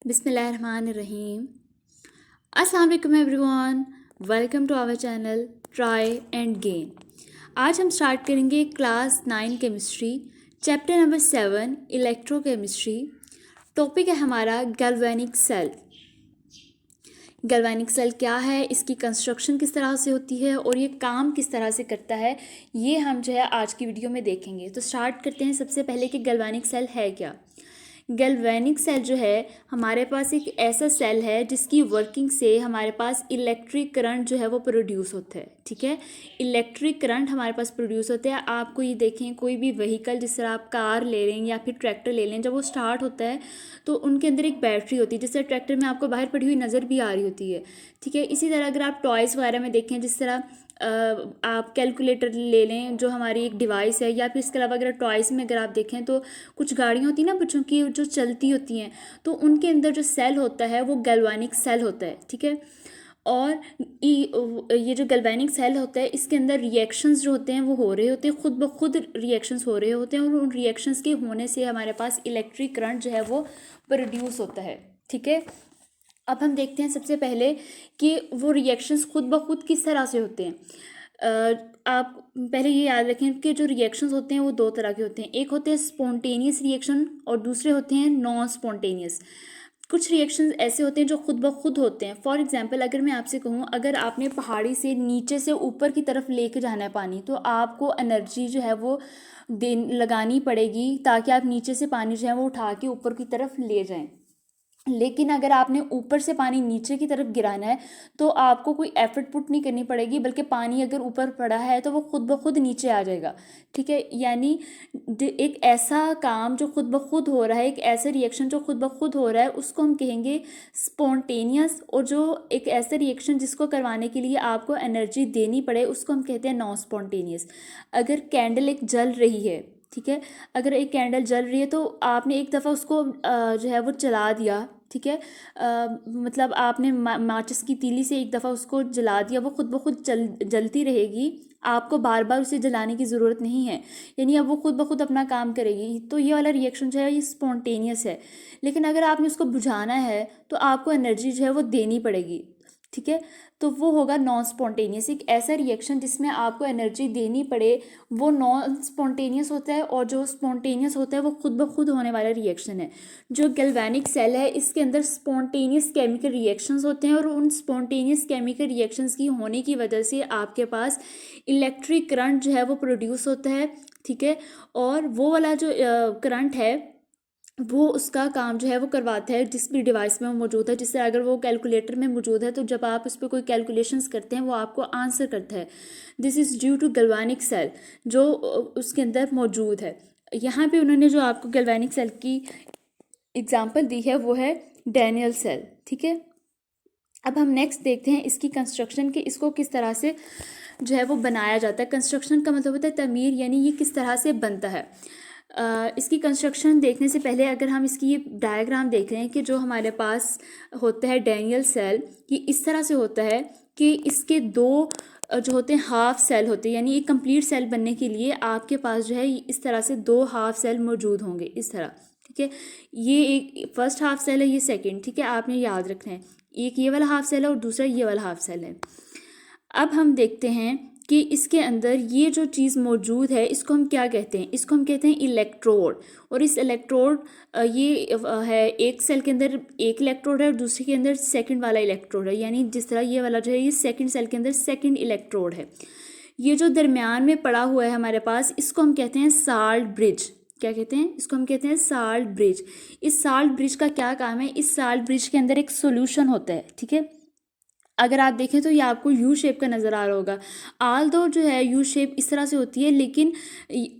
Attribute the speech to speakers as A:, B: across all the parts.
A: बिस्मिल्लाहिर्रहमानिर्रहीम। अस्सलाम वालेकुम everyone, welcome to our channel try and gain. आज हम स्टार्ट करेंगे class 9 chemistry, chapter number 7 electrochemistry. Topic है हमारा गैल्वेनिक सेल। गैल्वेनिक सेल क्या है, इसकी कंस्ट्रक्शन किस तरह से होती है और ये काम किस तरह से करता है, ये हम जो है आज की वीडियो में देखेंगे। तो स्टार्ट करते हैं सबसे पहले कि गैल्वेनिक सेल है क्या। गैल्वेनिक सेल जो है हमारे पास एक ऐसा सेल है जिसकी वर्किंग से हमारे पास इलेक्ट्रिक करंट जो है वो प्रोड्यूस होता है। ठीक है, इलेक्ट्रिक करंट हमारे पास प्रोड्यूस होते हैं। आपको ये देखें, कोई भी व्हीकल, जिस तरह आप कार ले लें या फिर ट्रैक्टर ले लें, जब वो स्टार्ट होता है तो उनके अंदर एक बैटरी होती है, जिससे ट्रैक्टर में आपको बाहर पड़ी हुई नज़र भी आ रही होती है। ठीक है, इसी तरह अगर आप टॉयज़ वगैरह में देखें, जिस तरह आप कैलकुलेटर ले लें जो हमारी एक डिवाइस है, या फिर इसके अलावा अगर टॉयज़ में अगर आप देखें तो कुछ गाड़ियाँ होती हैं ना बच्चों की जो चलती होती हैं, तो उनके अंदर जो सेल होता है वो गैल्वेनिक सेल होता है। ठीक है, और ये जो गैल्वेनिक सेल होता है इसके अंदर रिएक्शंस जो होते हैं वो हो रहे होते हैं, खुद ब खुद रिएक्शंस हो रहे होते हैं, और उन रिएक्शंस के होने से हमारे पास इलेक्ट्रिक करंट जो है वो प्रोड्यूस होता है। ठीक है, अब हम देखते हैं सबसे पहले कि वो रिएक्शंस खुद ब खुद किस तरह से होते हैं। आप पहले ये याद रखें कि जो रिएक्शंस होते हैं वो दो तरह के होते हैं। एक होते हैं स्पॉन्टेनियस रिएक्शन और दूसरे होते हैं नॉन स्पॉन्टेनियस। कुछ रिएक्शंस ऐसे होते हैं जो खुद ब खुद होते हैं। फॉर एग्जांपल, अगर मैं आपसे कहूँ, अगर आपने पहाड़ी से नीचे से ऊपर की तरफ लेके जाना है पानी, तो आपको एनर्जी जो है वो लगानी पड़ेगी ताकि आप नीचे से पानी जो है वो उठा के ऊपर की तरफ ले जाएं। लेकिन अगर आपने ऊपर से पानी नीचे की तरफ गिराना है तो आपको कोई एफर्ट पुट नहीं करनी पड़ेगी, बल्कि पानी अगर ऊपर पड़ा है तो वो खुद ब खुद नीचे आ जाएगा। ठीक है, यानी एक ऐसा काम जो खुद ब खुद हो रहा है, एक ऐसा रिएक्शन जो खुद ब खुद हो रहा है, उसको हम कहेंगे स्पॉन्टेनियस। और जो एक ऐसा रिएक्शन जिसको करवाने के लिए आपको एनर्जी देनी पड़े, उसको हम कहते हैं नॉन स्पॉन्टेनियस। अगर कैंडल एक जल रही है, ठीक है, अगर एक कैंडल जल रही है तो आपने एक दफ़ा उसको जो है वो जला दिया। ठीक है, मतलब आपने माचिस की तीली से एक दफ़ा उसको जला दिया, वो खुद ब खुद जलती रहेगी, आपको बार बार उसे जलाने की ज़रूरत नहीं है, यानी अब वो खुद ब खुद अपना काम करेगी। तो ये वाला रिएक्शन जो है ये स्पॉन्टेनियस है। लेकिन अगर आपने उसको बुझाना है तो आपको एनर्जी जो है वो देनी पड़ेगी। ठीक है, तो वो होगा नॉन स्पॉन्टेनियस। एक ऐसा रिएक्शन जिसमें आपको एनर्जी देनी पड़े वो नॉन स्पॉन्टेनियस होता है, और जो स्पॉन्टेनियस होता है वो खुद ब खुद होने वाला रिएक्शन है। जो गैल्वेनिक सेल है इसके अंदर स्पॉन्टेनियस केमिकल रिएक्शंस होते हैं, और उन स्पॉन्टेनियस केमिकल रिएक्शंस की होने की वजह से आपके पास इलेक्ट्रिक करंट जो है वो प्रोड्यूस होता है। ठीक है, और वो वाला जो करंट है वो उसका काम जो है वो करवाता है जिस भी डिवाइस में वो मौजूद है। जिससे अगर वो कैलकुलेटर में मौजूद है तो जब आप उस पर कोई कैलकुलेशंस करते हैं वो आपको आंसर करता है। This is due to galvanic cell जो उसके अंदर मौजूद है। यहाँ पे उन्होंने जो आपको गैल्वेनिक सेल की एग्जांपल दी है वो है डैनियल सेल। ठीक है, अब हम नेक्स्ट देखते हैं इसकी कंस्ट्रक्शन के, इसको किस तरह से जो है वो बनाया जाता है। कंस्ट्रक्शन का मतलब होता है तमीर, यानी ये किस तरह से बनता है। इसकी कंस्ट्रक्शन देखने से पहले अगर हम इसकी ये डायग्राम देख रहे हैं कि जो हमारे पास होता है डैनियल सेल, ये इस तरह से होता है कि इसके दो जो होते हैं हाफ सेल होते हैं, यानी एक कंप्लीट सेल बनने के लिए आपके पास जो है इस तरह से दो हाफ सेल मौजूद होंगे इस तरह। ठीक है, ये एक फर्स्ट हाफ सेल है, ये सेकंड। ठीक है, आपने याद रखना है, एक ये वाला हाफ सेल है और दूसरा ये वाला हाफ सेल है। अब हम देखते हैं कि इसके अंदर ये जो चीज़ मौजूद है इसको हम क्या कहते हैं। इसको हम कहते हैं इलेक्ट्रोड। और इस इलेक्ट्रोड ये है, एक सेल के अंदर एक इलेक्ट्रोड है और दूसरे के अंदर सेकंड वाला इलेक्ट्रोड है, यानी जिस तरह ये वाला जो है ये सेकंड सेल के अंदर सेकंड इलेक्ट्रोड है। ये जो दरमियान में पड़ा हुआ है हमारे पास, इसको हम कहते हैं साल्ट ब्रिज। क्या कहते हैं इसको? हम कहते हैं साल्ट ब्रिज। इस साल्ट ब्रिज का क्या काम है? इस साल्ट ब्रिज के अंदर एक सोल्यूशन होता है। ठीक है, अगर आप देखें तो ये आपको यू शेप का नज़र आ रहा होगा। आल दो जो है यू शेप इस तरह से होती है, लेकिन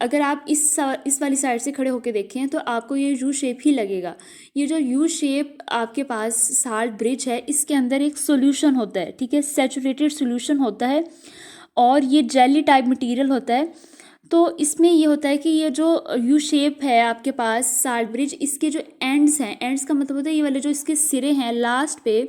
A: अगर आप इस वाली साइड से खड़े होकर देखें तो आपको ये यू शेप ही लगेगा। ये जो यू शेप आपके पास साल्ट ब्रिज है इसके अंदर एक सोल्यूशन होता है। ठीक है, सैचुरेटेड सोल्यूशन होता है और ये जेली टाइप मटेरियल होता है। तो इसमें ये होता है कि ये जो यू शेप है आपके पास साल्ट ब्रिज, इसके जो एंड्स हैं, एंड्स का मतलब होता है ये वाले जो इसके सिरे हैं लास्ट पे,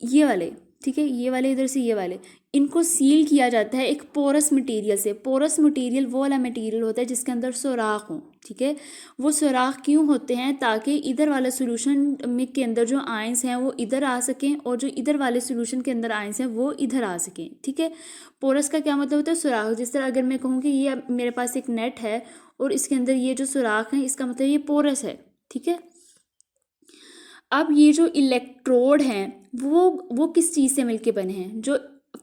A: ये वाले, ठीक है, ये वाले इधर से ये वाले, इनको सील किया जाता है एक पोरस मटेरियल से। पोरस मटेरियल वो वाला मटेरियल होता है जिसके अंदर सुराख हो, ठीक है। वो सुराख क्यों होते हैं? ताकि इधर वाला सोल्यूशन में के अंदर जो आयंस हैं वो इधर आ सकें और जो इधर वाले सोल्यूशन के अंदर आयंस हैं वो इधर आ सकें, ठीक है। पोरस का क्या मतलब होता है? सुराख। जिस तरह अगर मैं कहूँ कि ये मेरे पास एक नेट है और इसके अंदर ये जो सुराख है, इसका मतलब ये पोरस है, ठीक है। अब ये जो इलेक्ट्रोड हैं वो किस चीज़ से मिलके बने हैं? जो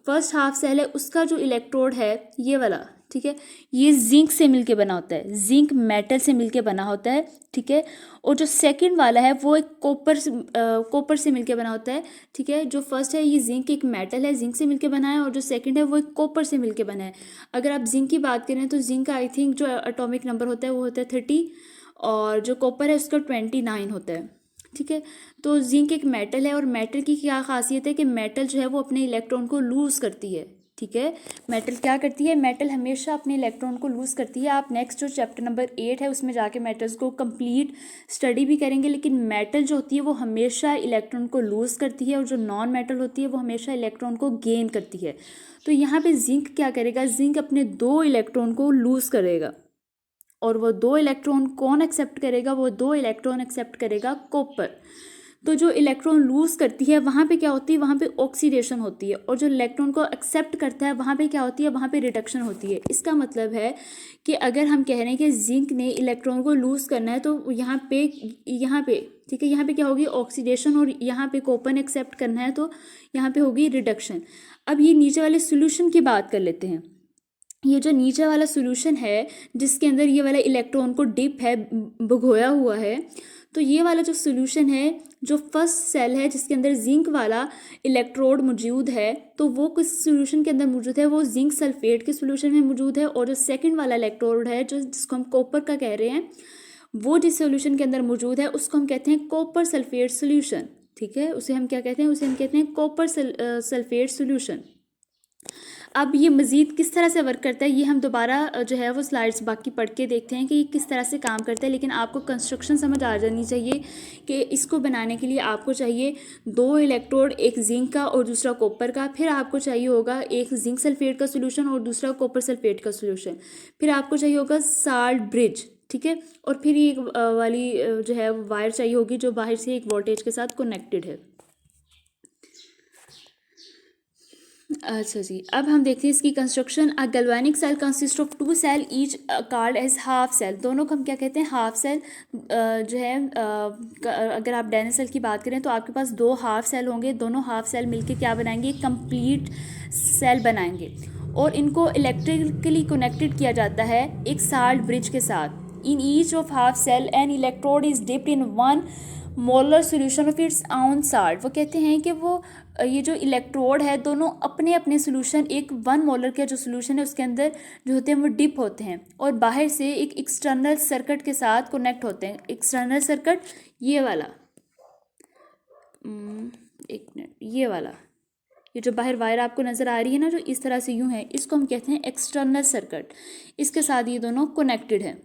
A: फर्स्ट हाफ सेल है उसका जो इलेक्ट्रोड है ये वाला, ठीक है, ये जिंक से मिलके बना होता है, जिंक मेटल से मिलके बना होता है, ठीक है। और जो सेकंड वाला है वो एक कॉपर से मिलके बना होता है, ठीक है। जो फर्स्ट है ये जिंक एक मेटल है, जिंक से मिलके बना है, और जो सेकंड है वो एक कॉपर से मिलके बना है। अगर आप जिंक की बात करें तो जिंक का आई थिंक जो एटॉमिक नंबर होता है वो होता है 30, और जो कॉपर है उसका 29 होता है, ठीक है। तो जिंक एक मेटल है, और मेटल की क्या खासियत है कि मेटल जो है वो अपने इलेक्ट्रॉन को लूज़ करती है, ठीक है। मेटल क्या करती है? मेटल हमेशा अपने इलेक्ट्रॉन को लूज़ करती है। आप नेक्स्ट जो चैप्टर नंबर 8 है उसमें जाके मेटल्स को कंप्लीट स्टडी भी करेंगे, लेकिन मेटल जो होती है वो हमेशा इलेक्ट्रॉन को लूज़ करती है, और जो नॉन मेटल होती है वो हमेशा इलेक्ट्रॉन को गेन करती है। तो यहाँ पे जिंक क्या करेगा? जिंक अपने 2 इलेक्ट्रॉन को लूज़ करेगा, और वो 2 इलेक्ट्रॉन कौन एक्सेप्ट करेगा? वो 2 इलेक्ट्रॉन एक्सेप्ट करेगा कॉपर। तो जो इलेक्ट्रॉन लूज़ करती है वहाँ पे क्या होती है? वहाँ पे ऑक्सीडेशन होती है, और जो इलेक्ट्रॉन को एक्सेप्ट करता है वहाँ पे क्या होती है? वहाँ पे रिडक्शन होती है। इसका मतलब है कि अगर हम कह रहे हैं कि जिंक ने इलेक्ट्रॉन को लूज़ करना है तो यहाँ पे ठीक है, यहाँ पे क्या होगी? ऑक्सीडेशन, और यहाँ पे कॉपर ने एक्सेप्ट करना है तो यहाँ पे होगी रिडक्शन। अब ये नीचे वाले सोल्यूशन की बात कर लेते हैं। ये जो नीचे वाला सोल्यूशन है जिसके अंदर ये वाला इलेक्ट्रॉन को डिप है, भिगोया हुआ है, तो ये वाला जो सोल्यूशन है, जो फर्स्ट सेल है जिसके अंदर जिंक वाला इलेक्ट्रोड मौजूद है, तो वो किस सोल्यूशन के अंदर मौजूद है? वो जिंक सल्फेट के सोल्यूशन में मौजूद है। और जो सेकंड वाला इलेक्ट्रोड है जिसको हम कॉपर का कह रहे हैं, वो जिस सोल्यूशन के अंदर मौजूद है उसको हम कहते हैं कॉपर सल्फेट सोल्यूशन, ठीक है। उसे हम क्या कहते हैं? उसे हम कहते हैं कॉपर सल्फेट सोल्यूशन। अब ये मज़ीद किस तरह से वर्क करता है ये हम दोबारा जो है वो स्लाइड्स बाकी पढ़ के देखते हैं कि ये किस तरह से काम करता है। लेकिन आपको कंस्ट्रक्शन समझ आ जानी चाहिए कि इसको बनाने के लिए आपको चाहिए 2 इलेक्ट्रोड, एक जिंक का और दूसरा कॉपर का। फिर आपको चाहिए होगा एक जिंक सल्फेट का सोल्यूशन और दूसरा कॉपर सल्फेट का सोल्यूशन। फिर आपको चाहिए होगा साल्ट ब्रिज, ठीक है। और फिर ये वाली जो है वायर चाहिए होगी जो बाहर से एक वोल्टेज के साथ कनेक्टेड है। अच्छा जी, अब हम देखते हैं इसकी construction. A galvanic cell consist of 2 cell each called as half cell. दोनों को हम क्या कहते हैं? Half cell. जो है अगर आप डेनिस सेल की बात करें तो आपके पास 2 हाफ सेल होंगे। दोनों हाफ सेल मिलके क्या बनाएंगे? कंप्लीट सेल बनाएंगे, और इनको इलेक्ट्रिकली कनेक्टेड किया जाता है एक साल्ट ब्रिज के साथ। In each of half cell an electrode is dipped in 1 molar solution of its own salt. वो कहते हैं कि वो ये जो इलेक्ट्रोड है दोनों अपने अपने सोल्यूशन, एक 1 मोलर का जो सोल्यूशन है उसके अंदर जो होते हैं वो डिप होते हैं, और बाहर से एक एक्सटर्नल सर्किट के साथ कनेक्ट होते हैं। एक्सटर्नल सर्किट ये वाला, एक मिनट, ये वाला, ये जो बाहर वायर आपको नज़र आ रही है ना जो इस तरह से यूँ है, इसको हम कहते हैं एक्सटर्नल सर्किट। इसके साथ ये दोनों कनेक्टेड है।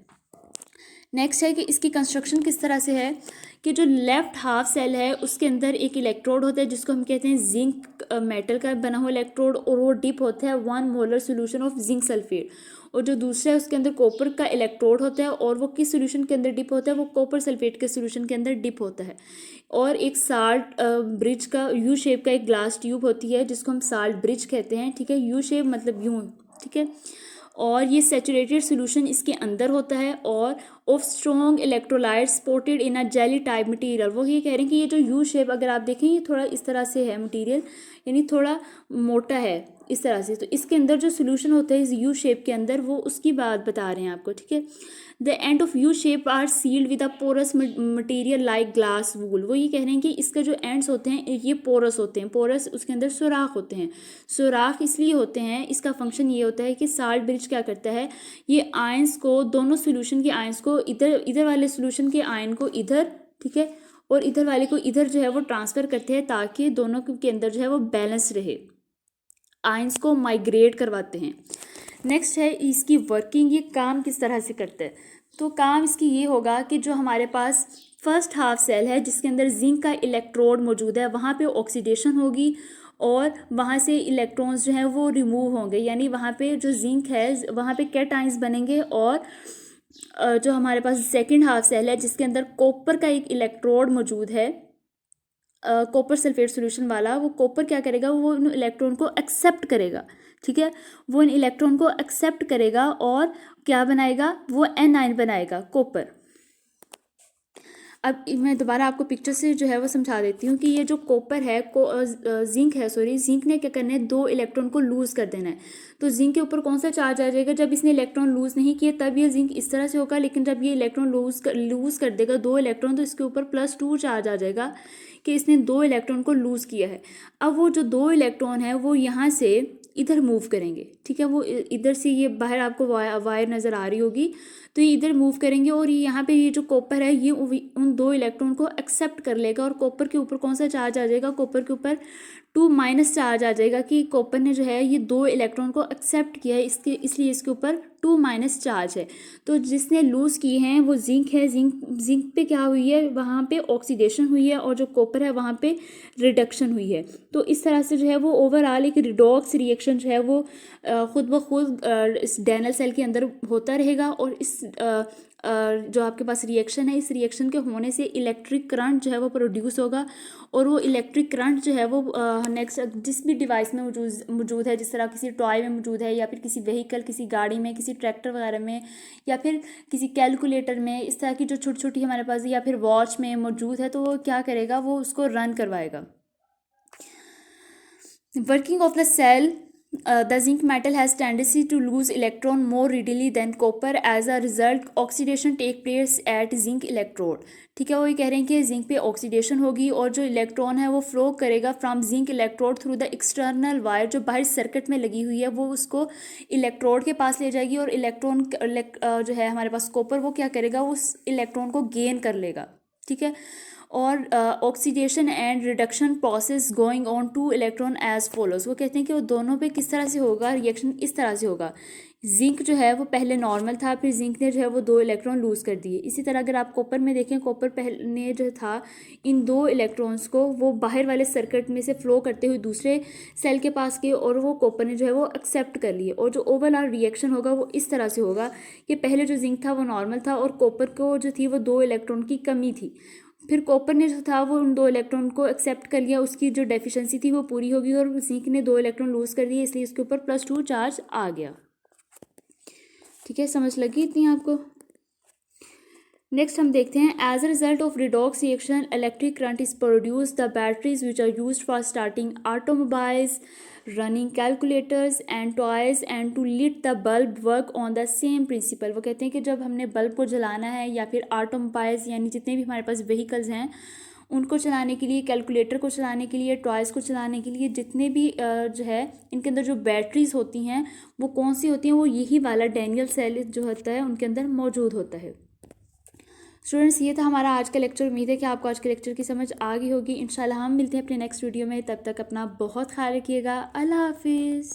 A: नेक्स्ट है कि इसकी कंस्ट्रक्शन किस तरह से है कि जो लेफ्ट हाफ सेल है उसके अंदर एक इलेक्ट्रोड होता है जिसको हम कहते हैं जिंक मेटल का बना हुआ इलेक्ट्रोड, और वो डिप होता है 1 molar solution of zinc sulphate. और जो दूसरा है उसके अंदर कॉपर का इलेक्ट्रोड होता है, और वो किस सोल्यूशन के अंदर डिप होता है? वो कॉपर सल्फेट के सोल्यूशन के अंदर डिप होता है। और एक साल्ट ब्रिज का यू शेप का एक ग्लास ट्यूब होती है जिसको हम साल्ट ब्रिज कहते हैं, ठीक है। यू शेप मतलब यूँ, ठीक है। और ये सैचुरेटेड सोल्यूशन इसके अंदर होता है, और of strong electrolyte supported in a jelly type material. वो ये कह रहे हैं कि ये जो यू शेप अगर आप देखें ये थोड़ा इस तरह से है मटेरियल, यानी थोड़ा मोटा है इस तरह से। तो इसके अंदर जो सोल्यूशन होता है इस यू शेप के अंदर, वो उसकी बात बता रहे हैं आपको, ठीक है। The end of U shape are sealed with a porous material like glass wool. वो ये कह रहे हैं कि इसका जो एंड्स होते हैं ये पोरस होते हैं। पोरस उसके अंदर सुराख होते हैं। सुराख इसलिए होते हैं, इसका फंक्शन ये होता है कि साल्ट ब्रिज क्या करता है, ये आयंस को, दोनों सोल्यूशन के आयंस को इधर वाले सोल्यूशन के आयन को इधर, ठीक है, और इधर वाले को इधर जो है वो ट्रांसफ़र करते हैं ताकि दोनों के अंदर जो है वो बैलेंस रहे, आयंस को माइग्रेट करवाते हैं। नेक्स्ट है इसकी वर्किंग, ये काम किस तरह से करता है। तो काम इसकी ये होगा कि जो हमारे पास फर्स्ट हाफ सेल है जिसके अंदर जिंक का इलेक्ट्रोड मौजूद है वहाँ पे ऑक्सीडेशन होगी, और वहाँ से इलेक्ट्रॉन्स जो हैं वो रिमूव होंगे, यानी वहाँ पे जो जिंक है वहाँ पे कैटाइंस बनेंगे, और जो हमारे पास सेकंड हाफ सेल है जिसके अंदर कॉपर का एक इलेक्ट्रोड मौजूद है, कॉपर सल्फेट सॉल्यूशन वाला, वो कॉपर क्या करेगा, वो उन इलेक्ट्रॉन को एक्सेप्ट करेगा। ठीक है, वो इन इलेक्ट्रॉन को एक्सेप्ट करेगा और क्या बनाएगा, वो एनायन बनाएगा कॉपर। अब मैं दोबारा आपको पिक्चर से जो है वो समझा देती हूँ कि ये जो कॉपर है जिंक है, सॉरी, जिंक ने क्या करना है, 2 इलेक्ट्रॉन को लूज़ कर देना है। तो जिंक के ऊपर कौन सा चार्ज आ जाएगा, जब इसने इलेक्ट्रॉन लूज़ नहीं किए तब ये जिंक इस तरह से होगा, लेकिन जब ये इलेक्ट्रॉन लूज़ कर देगा 2 इलेक्ट्रॉन, तो इसके ऊपर +2 चार्ज आ जाएगा कि इसने 2 इलेक्ट्रॉन को लूज़ किया है। अब वो जो 2 इलेक्ट्रॉन है वो यहाँ से इधर मूव करेंगे। ठीक है, वो इधर से, ये बाहर आपको वायर नज़र आ रही होगी, तो ये इधर मूव करेंगे और ये यहाँ पे ये जो कॉपर है ये उन 2 इलेक्ट्रॉन को एक्सेप्ट कर लेगा, और कॉपर के ऊपर कौन सा चार्ज आ जाएगा, कॉपर के ऊपर 2- चार्ज आ जाएगा कि कॉपर ने जो है ये 2 इलेक्ट्रॉन को एक्सेप्ट किया है, इसलिए इसके ऊपर 2- चार्ज है। तो जिसने लूज़ किए हैं वो जिंक है, जिंक पे क्या हुई है, वहाँ पे ऑक्सीडेशन हुई है, और जो कॉपर है वहाँ पे रिडक्शन हुई है। तो इस तरह से जो है वो ओवरऑल एक रिडॉक्स रिएक्शन जो है वो खुद ब खुद इस डैनल सेल के अंदर होता रहेगा, और इस जो आपके पास रिएक्शन है, इस रिएक्शन के होने से इलेक्ट्रिक करंट जो है वो प्रोड्यूस होगा, और वो इलेक्ट्रिक करंट जो है वो नेक्स्ट जिस भी डिवाइस में मौजूद है, जिस तरह किसी टॉय में मौजूद है, या फिर किसी व्हीकल, किसी गाड़ी में, किसी ट्रैक्टर वगैरह में, या फिर किसी कैलकुलेटर में, इस तरह की जो छोटी छोटी हमारे पास, या फिर वॉच में मौजूद है, तो वो क्या करेगा, वो उसको रन करवाएगा। Working of the cell, the zinc metal has tendency to lose electron more readily than copper. As a result, oxidation take place at zinc electrode. ठीक है, वो ये कह रहे हैं कि जिंक पे ऑक्सीडेशन होगी, और जो इलेक्ट्रॉन है वो फ्लो करेगा from zinc electrode through the external wire, जो बाहर सर्किट में लगी हुई है, वो उसको इलेक्ट्रोड के पास ले जाएगी, और इलेक्ट्रॉन जो है हमारे पास कॉपर, वो क्या करेगा, वो उस इलेक्ट्रॉन को गेन कर लेगा। ठीक है, और oxidation and reduction process going on 2 electron as follows. वो कहते हैं कि वो दोनों पे किस तरह से होगा, रिएक्शन इस तरह से होगा, जिंक जो है वो पहले नॉर्मल था, फिर जिंक ने जो है वो 2 इलेक्ट्रॉन लूज़ कर दिए। इसी तरह अगर आप कॉपर में देखें, कॉपर पहले जो था, इन 2 इलेक्ट्रॉन्स को वो बाहर वाले सर्किट में से फ्लो करते हुए दूसरे सेल के पास गए, और वो कॉपर ने जो है वो एक्सेप्ट कर लिए, और जो ओवरऑल रिएक्शन होगा वो इस तरह से होगा कि पहले जो जिंक था वो नॉर्मल था, और कॉपर को जो थी वो 2 इलेक्ट्रॉन की कमी थी, फिर कॉपर ने जो था वो उन 2 इलेक्ट्रॉन को एक्सेप्ट कर लिया, उसकी जो डेफिशिएंसी थी वो पूरी होगी, और जिंक ने 2 इलेक्ट्रॉन लूज़ कर दिए, इसलिए इसके ऊपर +2 चार्ज आ गया। ठीक है, समझ लगी इतनी आपको। नेक्स्ट हम देखते हैं, as a result of redox reaction electric current is produce the batteries which are used for starting automobiles, running calculators and toys and to light the bulb work on the same principle. वो कहते हैं कि जब हमने bulb को जलाना है, या फिर ऑटोमोबाइल्स यानी जितने भी हमारे पास व्हीकल्स हैं उनको चलाने के लिए, कैलकुलेटर को चलाने के लिए, टॉयज़ को चलाने के लिए, जितने भी जो है इनके अंदर जो बैटरीज होती हैं वो कौन सी होती हैं, वो यही वाला डैनियल सेल जो होता है उनके अंदर मौजूद होता है। स्टूडेंट्स, ये था हमारा आज का लेक्चर। उम्मीद है कि आपको आज के लेक्चर की समझ आ गई होगी। इंशाल्लाह हम मिलते हैं अपने नेक्स्ट वीडियो में, तब तक अपना बहुत ख्याल रखिएगा। अल्लाह हाफिज़।